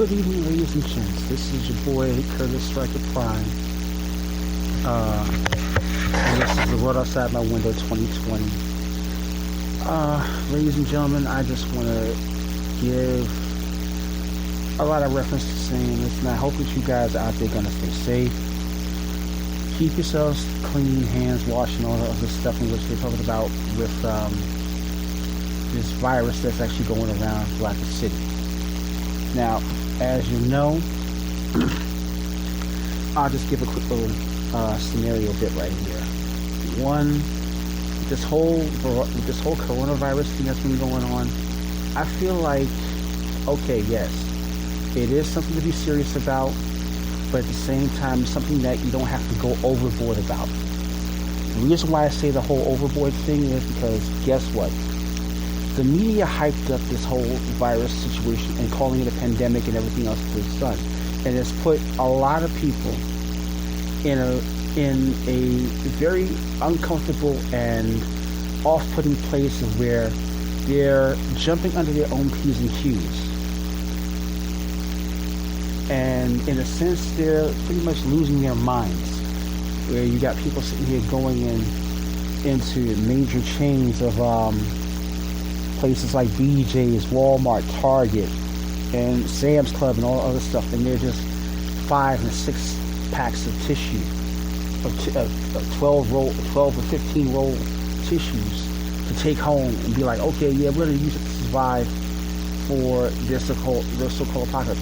Good evening, ladies and gents. This is your boy Curtis Striker Prime, and this is the World Outside My Window 2020. Ladies and gentlemen, I just want to give a lot of reference to saying this, and I hope that you guys out there gonna stay safe. Keep yourselves clean, hands washed, and all the other stuff in which they're talking about with this virus that's actually going around throughout the city. Now, as you know, I'll just give a quick little scenario bit right here. One, this whole coronavirus thing that's been going on, I feel like, okay, yes, it is something to be serious about, but at the same time, it's something that you don't have to go overboard about. The reason why I say the whole overboard thing is because, guess what? The media hyped up this whole virus situation and calling it a pandemic and everything else to the sun, and it's put a lot of people in a very uncomfortable and off-putting place of where they're jumping under their own P's and Q's, and in a sense, they're pretty much losing their minds. Where you got people sitting here going into major chains of places like BJ's, Walmart, Target, and Sam's Club, and all other stuff, and they're just 5 and 6 packs of tissue, of 12 or 15 roll tissues to take home and be like, okay, yeah, we're going to use it to survive for this so-called apocalypse.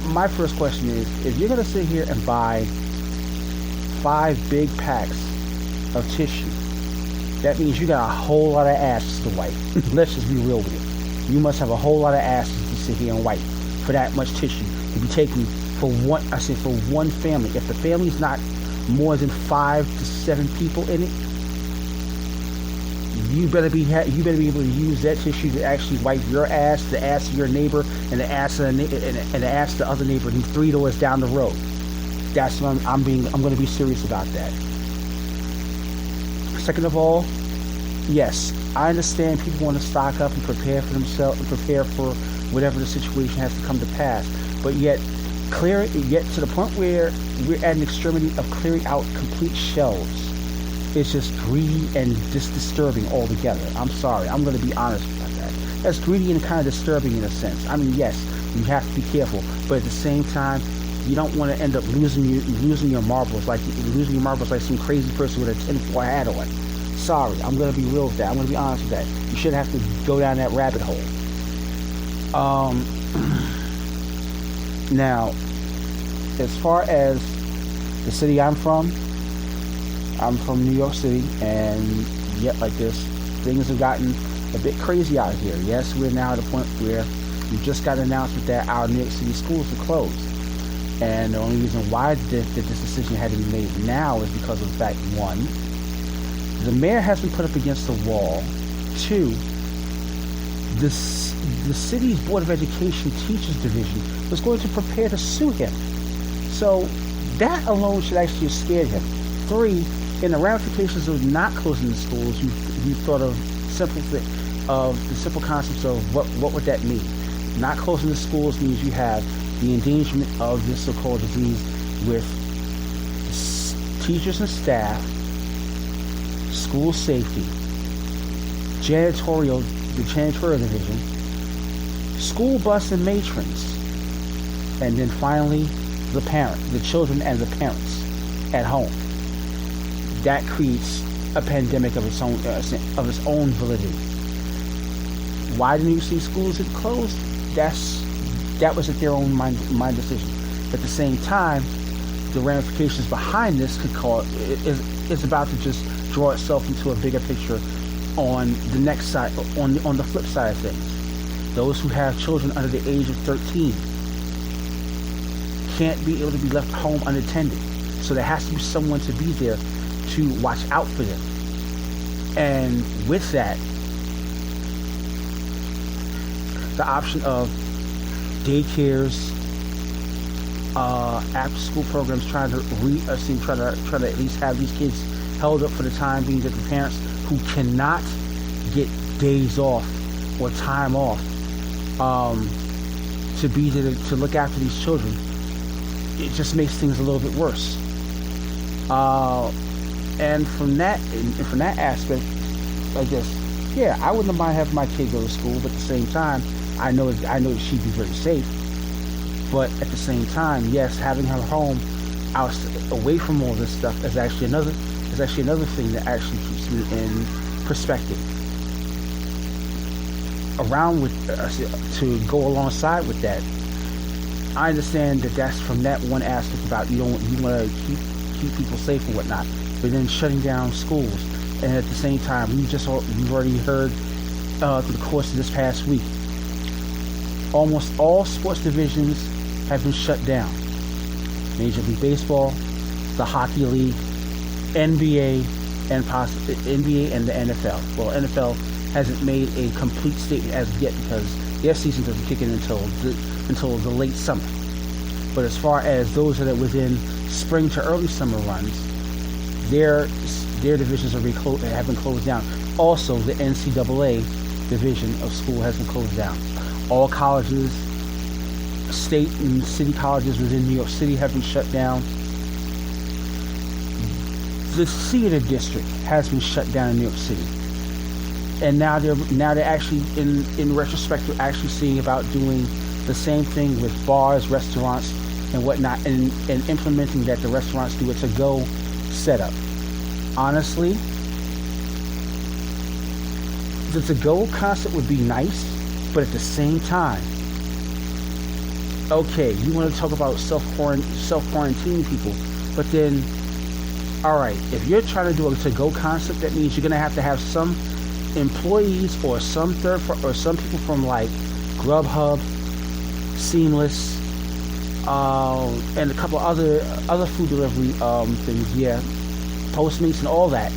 My first question is, if you're going to sit here and buy 5 big packs of tissue, that means you got a whole lot of asses to wipe. Let's just be real with it. You must have a whole lot of asses to sit here and wipe for that much tissue to be taken for one family. If the family's not more than 5 to 7 people in it, you better be able to use that tissue to actually wipe your ass, the ass of your neighbor, and the ass of the ass of the other neighbor 3 doors down the road. That's what I'm going to be serious about that. Second of all, yes, I understand people want to stock up and prepare for themselves, and prepare for whatever the situation has to come to pass. But yet to the point where we're at an extremity of clearing out complete shelves, it's just greedy and just disturbing altogether. I'm sorry, I'm going to be honest about that. That's greedy and kind of disturbing in a sense. I mean, yes, you have to be careful, but at the same time, you don't want to end up losing your marbles like some crazy person with a tinfoil hat on. Sorry, I'm going to be real with that. I'm going to be honest with that. You shouldn't have to go down that rabbit hole. Now, as far as the city I'm from New York City, and yet like this, things have gotten a bit crazy out here. Yes, we're now at a point where we just got an announcement that our New York City schools are closed. And the only reason why this decision had to be made now is because of the fact, 1, the mayor has been put up against the wall. 2, the city's Board of Education Teachers Division was going to prepare to sue him. So that alone should actually have scared him. 3, in the ramifications of not closing the schools, you thought of the simple concepts of what would that mean? Not closing the schools means you have the endangerment of this so-called disease with teachers and staff, school safety, the janitorial division, school bus and matrons, and then finally the children and the parents at home. That creates a pandemic of its own validity. Why the New York City schools had closed? That was at their own mind decision. At the same time, the ramifications behind this is about to just draw itself into a bigger picture on the next side, on the flip side of things. Those who have children under the age of 13 can't be able to be left home unattended. So there has to be someone to be there to watch out for them. And with that, the option of daycares, after-school programs trying to at least have these kids held up for the time being, that the parents who cannot get days off or time off to be there to look after these children, it just makes things a little bit worse. And from that aspect, I guess, yeah, I wouldn't mind having my kid go to school, but at the same time, I know that she'd be very safe. But at the same time, yes, having her home out away from all this stuff is actually another thing that actually keeps me in perspective. Around with to go alongside with that, I understand that that's from that one aspect about you want to keep people safe and whatnot, but then shutting down schools, and at the same time, we've already heard through the course of this past week, almost all sports divisions have been shut down. Major League Baseball, the Hockey League, NBA, and the NFL. Well, NFL hasn't made a complete statement as of yet because their season doesn't kick in until the late summer. But as far as those that are within spring to early summer runs, their divisions have been closed down. Also, the NCAA division of school has been closed down. All colleges, state and city colleges within New York City have been shut down. The theater district has been shut down in New York City, and now they're actually in retrospect they're actually seeing about doing the same thing with bars, restaurants, and whatnot, and implementing that the restaurants do a to-go setup. Honestly, the to-go concept would be nice, but at the same time, okay, you want to talk about self-quarantining people, but then, all right, if you're trying to do a to-go concept, that means you're going to have some employees or some people from like Grubhub, Seamless, and a couple other food delivery things, yeah, Postmates and all that.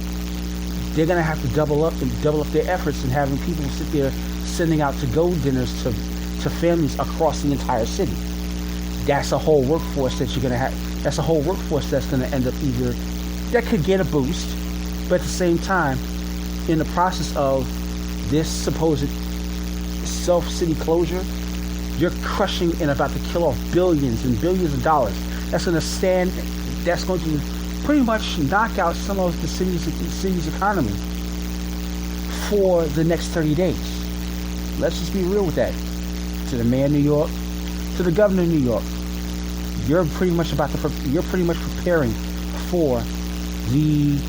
They're going to have to double up their efforts in having people sit there sending out to-go dinners to families across the entire city. That's a whole workforce that you're going to have. That's a whole workforce that's going to end up either that could get a boost, but at the same time, in the process of this supposed self-city closure, you're crushing and about to kill off billions and billions of dollars. That's going to pretty much knock out some of the city's economy for the next 30 days. Let's just be real with that. To the mayor of New York, to the governor of New York, you're pretty much preparing for the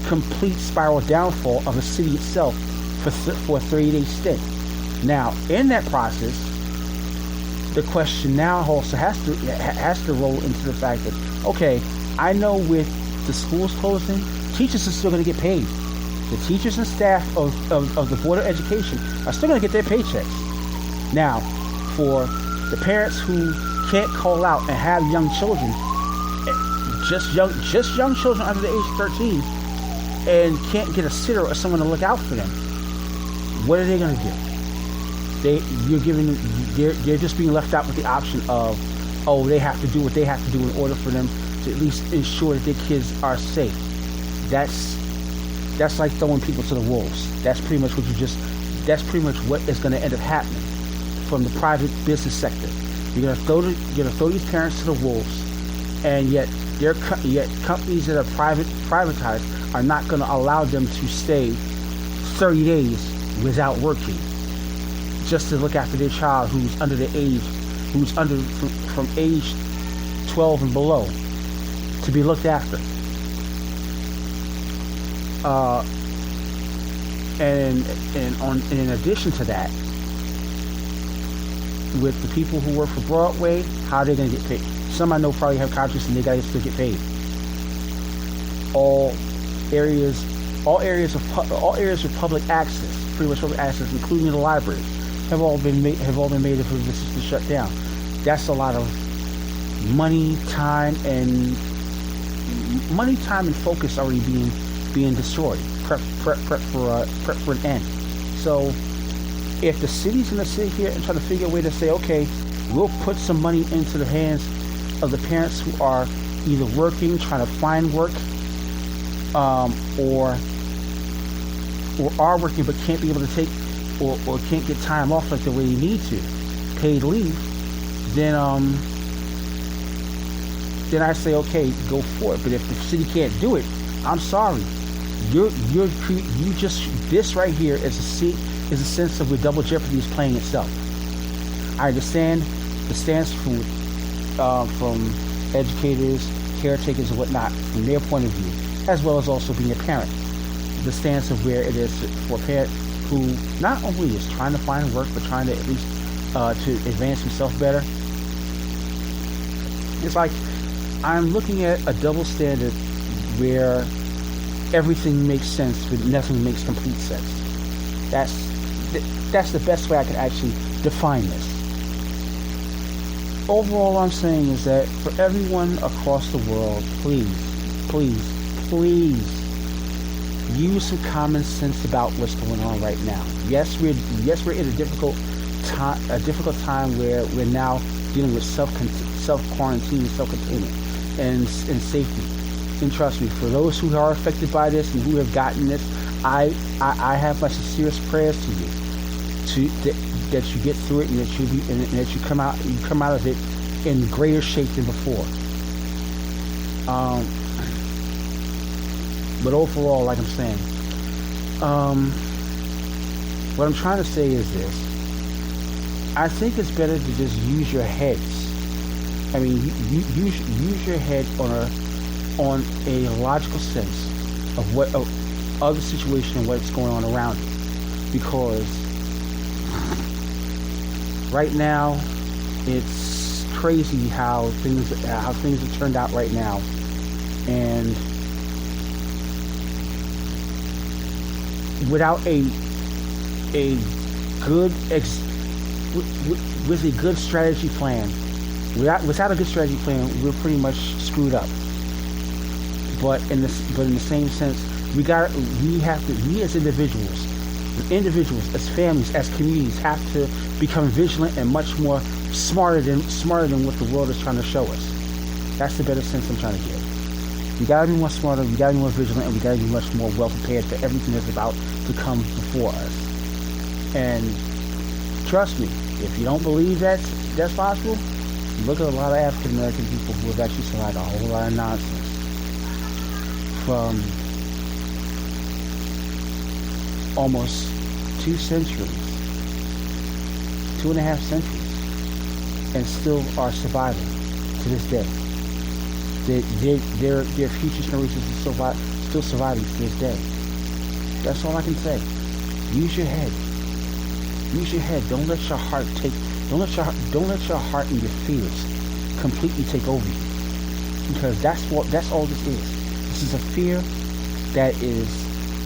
complete spiral downfall of the city itself for a 30-day stint. Now, in that process, the question now also has to roll into the fact that, okay, I know with the schools closing, teachers are still going to get paid. The teachers and staff of the Board of Education are still going to get their paychecks. Now, for the parents who can't call out and have young children, just young children under the age of 13, and can't get a sitter or someone to look out for them, what are they going to do? They're just being left out with the option of, they have to do what they have to do in order for them to at least ensure that their kids are safe. That's like throwing people to the wolves. That's pretty much what is going to end up happening from the private business sector. You're going to throw these parents to the wolves, and yet companies that are privatized are not going to allow them to stay 30 days without working, just to look after their child who's from age 12 and below, to be looked after. And in addition to that, with the people who work for Broadway, how are they going to get paid? Some I know probably have contracts and they got to still get paid. All areas of public access, pretty much public access, including the libraries, have all been made if this is shut down. That's a lot of money, time, and focus already being destroyed. Prep for an end. So if the city's going to sit here and try to figure a way to say, okay, we'll put some money into the hands of the parents who are either working, trying to find work, or are working but can't be able to or can't get time off like the way you need to, paid leave, then I say, okay, go for it. But if the city can't do it, I'm sorry. You just, this right here is a sense of where double jeopardy is playing itself. I understand the stance from educators, caretakers, and whatnot, from their point of view, as well as also being a parent. The stance of where it is for a parent who not only is trying to find work, but trying to at least to advance himself better. It's like I'm looking at a double standard where everything makes sense, but nothing makes complete sense. That's the best way I can actually define this. Overall, I'm saying is that for everyone across the world, please, please, please use some common sense about what's going on right now. Yes, we're in a difficult time where we're now dealing with self-quarantine, self-containment, and safety. And trust me, for those who are affected by this and who have gotten this, I have my sincerest prayers to you, that you get through it, and that you come out of it in greater shape than before. But overall, like I'm saying, what I'm trying to say is this: I think it's better to just use your heads. I mean, use your head on a logical sense of the situation and what's going on around you, because right now it's crazy how things have turned out right now, and without a good strategy plan, without a good strategy plan, we're pretty much screwed up. But in the same sense, we as individuals, as families, as communities, have to become vigilant and much more smarter than what the world is trying to show us. That's the better sense I'm trying to give. We gotta be more smarter, we gotta be more vigilant, and we gotta be much more well prepared for everything that's about to come before us. And trust me, if you don't believe that's possible, look at a lot of African American people who have actually survived a whole lot of nonsense from almost 2 centuries, 2.5 centuries, and still are surviving to this day. Their future generations are still surviving to this day. That's all I can say. Use your head. Use your head. Don't let your heart and your fears completely take over you, because that's all this is. This is a fear that is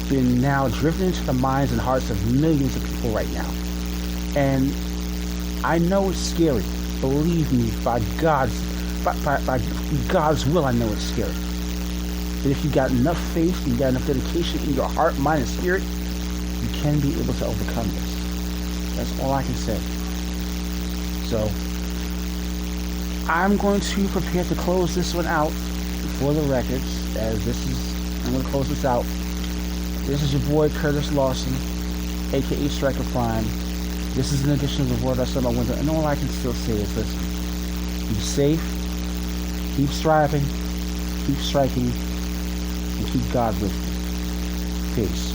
been now driven into the minds and hearts of millions of people right now. And I know it's scary. Believe me, by God's will, I know it's scary. But if you got enough faith, you got enough dedication in your heart, mind, and spirit, you can be able to overcome this. That's all I can say. So, I'm going to prepare to close this one out for the records, as I'm going to close this out. This is your boy Curtis Lawson, aka Striker Prime. This is an edition of the World Outside My Window, and all I can still say is listen, be safe, keep striving, keep striking, and keep God with you. Peace.